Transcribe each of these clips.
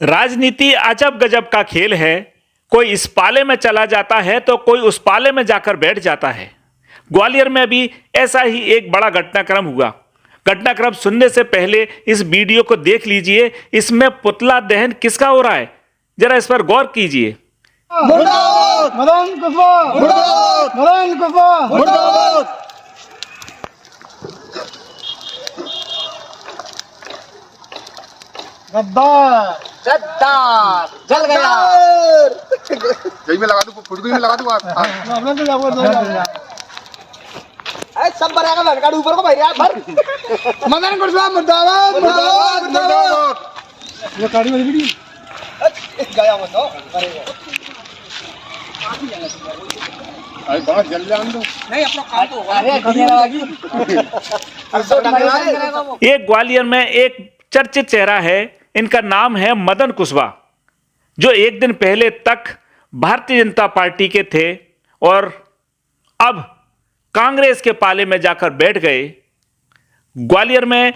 राजनीति अजब गजब का खेल है। कोई इस पाले में चला जाता है तो कोई उस पाले में जाकर बैठ जाता है। ग्वालियर में भी ऐसा ही एक बड़ा घटनाक्रम हुआ। घटनाक्रम सुनने से पहले इस वीडियो को देख लीजिए। इसमें पुतला दहन किसका हो रहा है, जरा इस पर गौर कीजिए। मदन कुशवाहा गद्दार जल गया। यही में लगा दूं, फुटकी में लगा दूं सब बरेगा लड़का ऊपर को भाई भर। मदन कुशवाहा मुर्दाबाद मुर्दाबाद मुर्दाबाद। ये गाड़ी वाली वीडियो गया मत हो अरे बहुत जल जान दो। नहीं अपना काम तो अरे दुनिया लगी। एक ग्वालियर में एक चर्चित चेहरा है। इनका नाम है मदन कुशवाहा, जो एक दिन पहले तक भारतीय जनता पार्टी के थे और अब कांग्रेस के पाले में जाकर बैठ गए। ग्वालियर में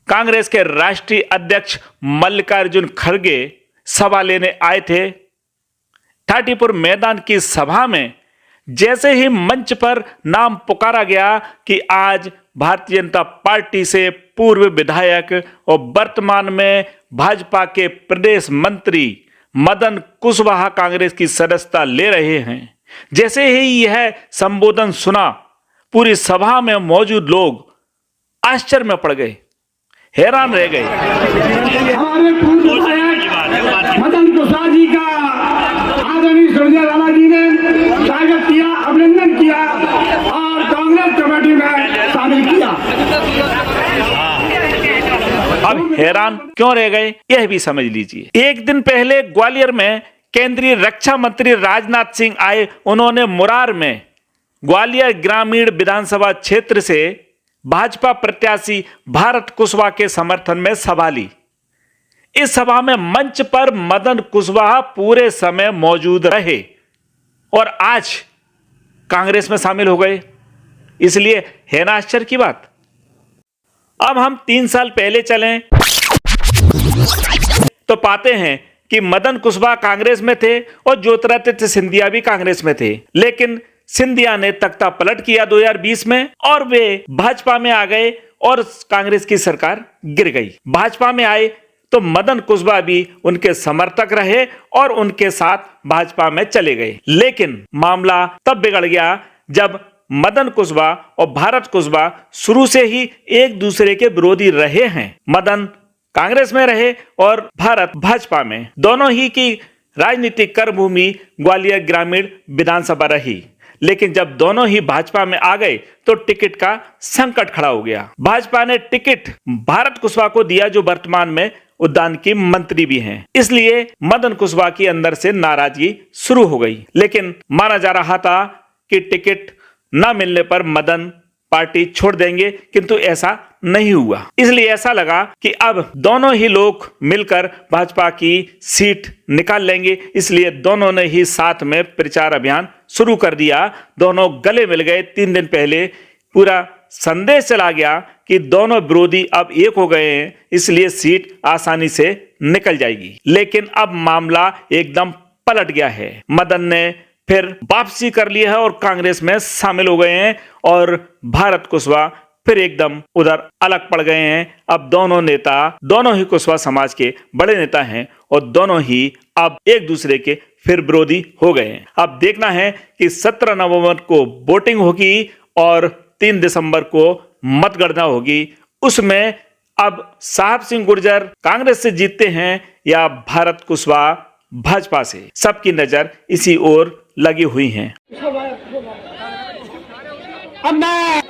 कांग्रेस के राष्ट्रीय अध्यक्ष मल्लिकार्जुन खड़गे सभा लेने आए थे। ठाटीपुर मैदान की सभा में जैसे ही मंच पर नाम पुकारा गया कि आज भारतीय जनता पार्टी से पूर्व विधायक और वर्तमान में भाजपा के प्रदेश मंत्री मदन कुशवाहा कांग्रेस की सदस्यता ले रहे हैं, जैसे ही यह संबोधन सुना, पूरी सभा में मौजूद लोग आश्चर्य में पड़ गए, हैरान रह गए। मदन कुशवाहा जी का आदरणीय सुरजेवाला लाला जी ने स्वागत किया, अभिनंदन किया और कांग्रेस कमेटी में शामिल किया। अब हैरान क्यों रह गए, यह भी समझ लीजिए। एक दिन पहले ग्वालियर में केंद्रीय रक्षा मंत्री राजनाथ सिंह आए। उन्होंने मुरार में ग्वालियर ग्रामीण विधानसभा क्षेत्र से भाजपा प्रत्याशी भारत कुशवाहा के समर्थन में सभा ली। इस सभा में मंच पर मदन कुशवाहा पूरे समय मौजूद रहे और आज कांग्रेस में शामिल हो गए। इसलिए है ना आश्चर्य की बात। अब हम 3 साल पहले चलें तो पाते हैं कि मदन कुशवाहा कांग्रेस में थे और ज्योतिरादित्य सिंधिया भी कांग्रेस में थे, लेकिन सिंधिया ने तख्ता पलट किया 2020 में और वे भाजपा में आ गए और कांग्रेस की सरकार गिर गई। भाजपा में आए तो मदन कुशवाहा भी उनके समर्थक रहे और उनके साथ भाजपा में चले गए। लेकिन मामला तब बिगड़ गया जब मदन कुशवाहा और भारत कुशवाहा शुरू से ही एक दूसरे के विरोधी रहे हैं। मदन कांग्रेस में रहे और भारत भाजपा में। दोनों ही की राजनीतिक कर्मभूमि ग्वालियर ग्रामीण विधानसभा रही, लेकिन जब दोनों ही भाजपा में आ गए तो टिकट का संकट खड़ा हो गया। भाजपा ने टिकट भारत कुशवाहा को दिया, जो वर्तमान में उद्यान की मंत्री भी हैं। इसलिए मदन कुशवाहा की अंदर से नाराजगी शुरू हो गई। लेकिन माना जा रहा था कि टिकट न मिलने पर मदन पार्टी छोड़ देंगे, किंतु ऐसा नहीं हुआ। इसलिए ऐसा लगा कि अब दोनों ही लोग मिलकर भाजपा की सीट निकाल लेंगे। इसलिए दोनों ने ही साथ में प्रचार अभियान शुरू कर दिया। दोनों गले मिल गए। 3 दिन पहले पूरा संदेश चला गया कि दोनों विरोधी अब एक हो गए हैं, इसलिए सीट आसानी से निकल जाएगी। लेकिन अब मामला एकदम पलट गया है। मदन ने फिर वापसी कर ली है और कांग्रेस में शामिल हो गए हैं और भारत कुशवाहा फिर एकदम उधर अलग पड़ गए हैं। अब दोनों नेता, दोनों ही कुशवाहा समाज के बड़े नेता हैं और दोनों ही अब एक दूसरे के फिर विरोधी हो गए हैं। अब देखना है कि 17 नवंबर को वोटिंग होगी और 3 दिसंबर को मतगणना होगी। उसमें अब साहब सिंह गुर्जर कांग्रेस से जीतते हैं या भारत कुशवाहा भाजपा से। सबकी नजर इसी ओर लगी हुई है। अब मैं